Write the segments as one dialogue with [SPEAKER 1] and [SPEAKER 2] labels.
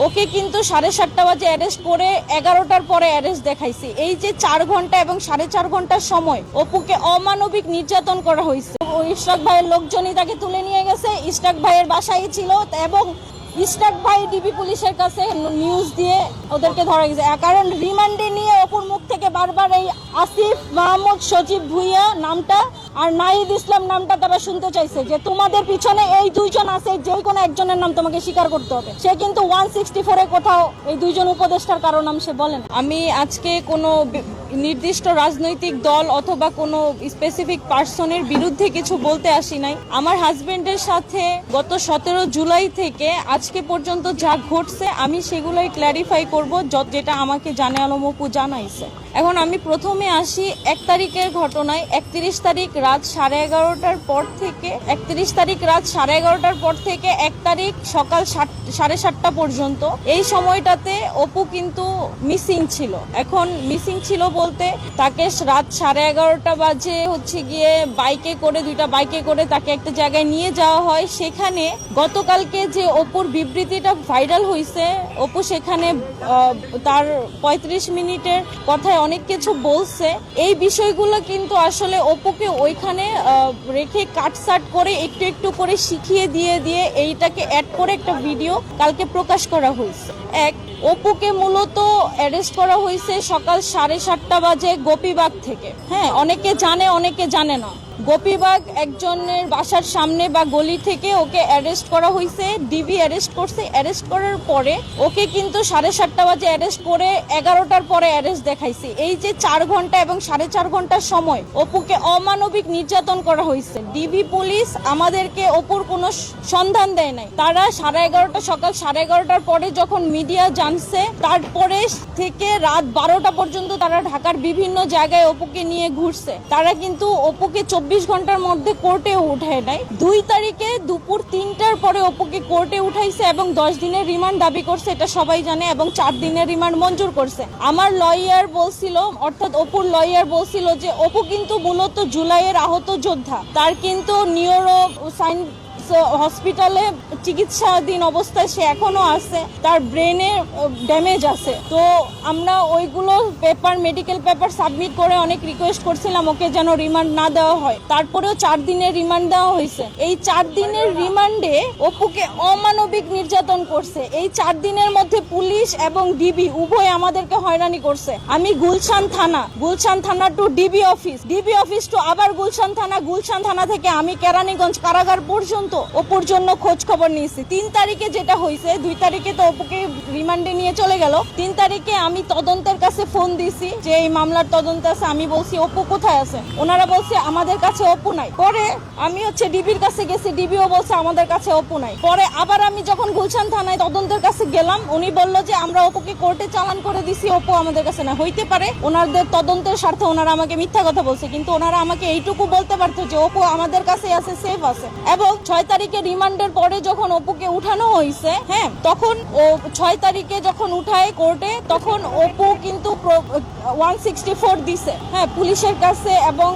[SPEAKER 1] ওকে কিন্তু 7:30 বাজে অ্যারেস্ট করে 11টার পরে অ্যারেস্ট দেখাইছি। এই যে 4 ঘন্টা এবং 4.5 ঘন্টার সময় অপুকে অমানবিক নির্যাতন করা হয়েছে। ইশরাক ভাইয়ের লোকজনই তাকে তুলে নিয়ে গেছে, ইশরাক ভাইয়ের বাসায় ছিল এবং ইশরাক ভাই ডিবি পুলিশের কাছে নিউজ দিয়ে ওদেরকে ধরা গেছে। কারণ রিমান্ডে নিয়ে অপুর মুখ থেকে বারবার এই আসিফ মাহমুদ সজীব ভুইয়া নামটা আর নাহিদ ইসলাম নামটা তারা শুনতে চাইছে যে তোমাদের পিছনে এই দুইজন আছে, যে কোনো একজনের নাম তোমাকে স্বীকার করতে হবে। সে কিন্তু 164-এ কোথাও এই দুইজন উপদেষ্টার কারো নাম সে বলেন। আমি আজকে কোনো নির্দিষ্ট রাজনৈতিক দল অথবা কোনো স্পেসিফিক পার্সনের বিরুদ্ধে কিছু বলতে আসি নাই। আমার হাজবেন্ডের সাথে গত 17 জুলাই থেকে আজকে পর্যন্ত যা ঘটছে আমি সেগুলোই ক্ল্যারিফাই করব, যেটা আমাকে জানে আলম আপু জানাইছে। এখন আমি প্রথমে আসি 1 তারিখের ঘটনায়। 31 তারিখ রাত 11:30টার পর থেকে 1 তারিখ সকাল 7:30টা পর্যন্ত এই সময়টাতে অপু কিন্তু মিসিং ছিল। এখন মিসিং ছিল বলতে তাকে রাত 11:30 বাজে গিয়ে দুইটা বাইকে করে তাকে একটা জায়গায় নিয়ে যাওয়া হয়। সেখানে গতকালকে যে অপুর বিবৃতিটা ভাইরাল হয়েছে, অপু সেখানে তার 35 মিনিটের কথায় অনেক কিছু বলছে। এই বিষয়গুলো কিন্তু আসলে অপুকে ওইখানে রেখে কাটসাট করে একটু একটু করে শিখিয়ে দিয়ে এইটাকে অ্যাড করে একটা ভিডিও কালকে প্রকাশ করা হয়েছে। অপুকে মূলত অ্যারেস্ট করা হয়েছে সকাল 7:30 বাজে গোপীবাগ থেকে। হ্যাঁ, অনেকে জানে অনেকে জানে না। গোপীবাগ একজনের বাসার সামনে বা গলি থেকে ওকে অ্যারেস্ট করা হয়েছে। ডিবি অ্যারেস্ট করছে। অ্যারেস্ট করার পরে ওকে কিন্তু 7:30 বাজে অ্যারেস্ট করে 11টার পরে অ্যারেস্ট দেখাইছে। এই যে 4 ঘন্টা এবং 4.5 ঘন্টার সময় অপুকে অমানবিক নির্যাতন করা হয়েছে। ডিবি পুলিশ আমাদেরকে অপুর কোনো সন্ধান দেয় নাই। তারা সকাল 11:30টার পরে যখন মিডিয়া জানছে, তারপরে থেকে রাত 12টা পর্যন্ত তারা ঢাকার বিভিন্ন জায়গায় অপুকে নিয়ে ঘুরছে। তারা কিন্তু অপুকে 24 ঘন্টার মধ্যে কোর্টে উঠায় নাই। 2 তারিখে দুপুর 3টার পরে অপুকে কোর্টে উঠাইছে এবং 10 দিনের রিমান্ড দাবি করছে, এটা সবাই জানে, এবং 4 দিনের রিমান্ড মঞ্জুর করছে। আমার লয়ার বলছিল, অর্থাৎ অপুর লয়ার বলছিল যে অপু কিন্তু মূলত জুলাইয়ের আহত যোদ্ধা। তার কিন্তু নিউরো হসপিটালে চিকিৎসাধীন অবস্থায় সে এখনো আছে, তার ব্রেনে ড্যামেজ আছে। তো আমরা ওইগুলো মেডিকেল পেপার সাবমিট করে অনেক রিকোয়েস্ট করছিলাম ওকে যেন রিমান্ড না দেওয়া হয়। তারপরেও 4 দিনের রিমান্ড দেওয়া হয়েছে। এই 4 দিনের রিমান্ডে অপুকে অমানবিক নির্যাতন করছে। এই 4 দিনের মধ্যে পুলিশ এবং ডিবি উভয় আমাদেরকে হয়রানি করছে। আমি গুলশান থানা টু ডিবি অফিস টু আবার গুলশান থানা থেকে আমি কেরানীগঞ্জ কারাগার পর্যন্ত অপুর জন্য খোঁজ খবর নিয়েছি। 3 তারিখে যেটা হয়েছে, 2 তারিখে তো অপুকে রিমান্ডে নিয়ে চলে গেল। 3 তারিখে আমি তদন্তের কাছে ফোন দিছি যে এই মামলার তদন্ত আছে। আমি বলছি অপু কোথায় আছে, ওনারা বলছে আমাদের কাছে অপু নাই। পরে আমি ডিবির কাছে গেছি, ডিবিও বলছে আমাদের কাছে অপু নাই। পরে আবার আমি যখন গুলশান থানায় তদন্তের কাছে গেলাম, উনি বলল যে আমরা অপুকে কোর্টে চালান করে দিছি, অপু আমাদের কাছে না। হইতে পারে ওনাদের তদন্তের স্বার্থে ওনারা আমাকে মিথ্যা কথা বলছে, কিন্তু ওনারা আমাকে এইটুকু বলতে পারতো যে অপু আমাদের কাছে আছে, সেফ আছে। এবং 6 তারিখে রিমান্ডের পরে যখন অপুকে উঠানো হয়েছে, হ্যাঁ, তখন 6 তারিখে যখন উঠায় কোর্টে, তখন অপু কিন্তু 164 দিছে, হ্যাঁ, পুলিশের কাছে এবং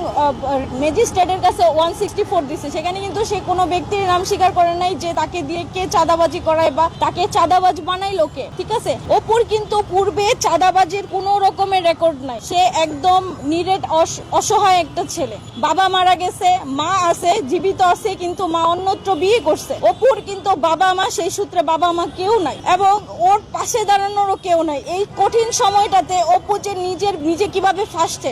[SPEAKER 1] ম্যাজিস্ট্রেটের কাছে 164 দিছে। সেখানে কিন্তু সে কোনো ব্যক্তির নাম স্বীকার করে নাই যে তাকে দিয়ে কে চাঁদাবাজি করায় বা তাকে চাঁদাবাজ বানাইলো কে। ঠিক আছে, অপুর কিন্তু পূর্বে চাঁদাবাজির কোনো রকমের রেকর্ড নাই। সে একদম নিরেট অসহায় একটা ছেলে। বাবা মারা গেছে, মা আছে, জীবিত আছে, কিন্তু মা অন্যত্র বিয়ে করছে। অপুর কিন্তু বাবা মা, সেই সূত্রে বাবা মা কেউ নাই এবং ওর পাশে দাঁড়ানোরও কেউ নাই। এই কঠিন সময়টাতে অপু যে নিজে কিভাবে ফাঁসছে।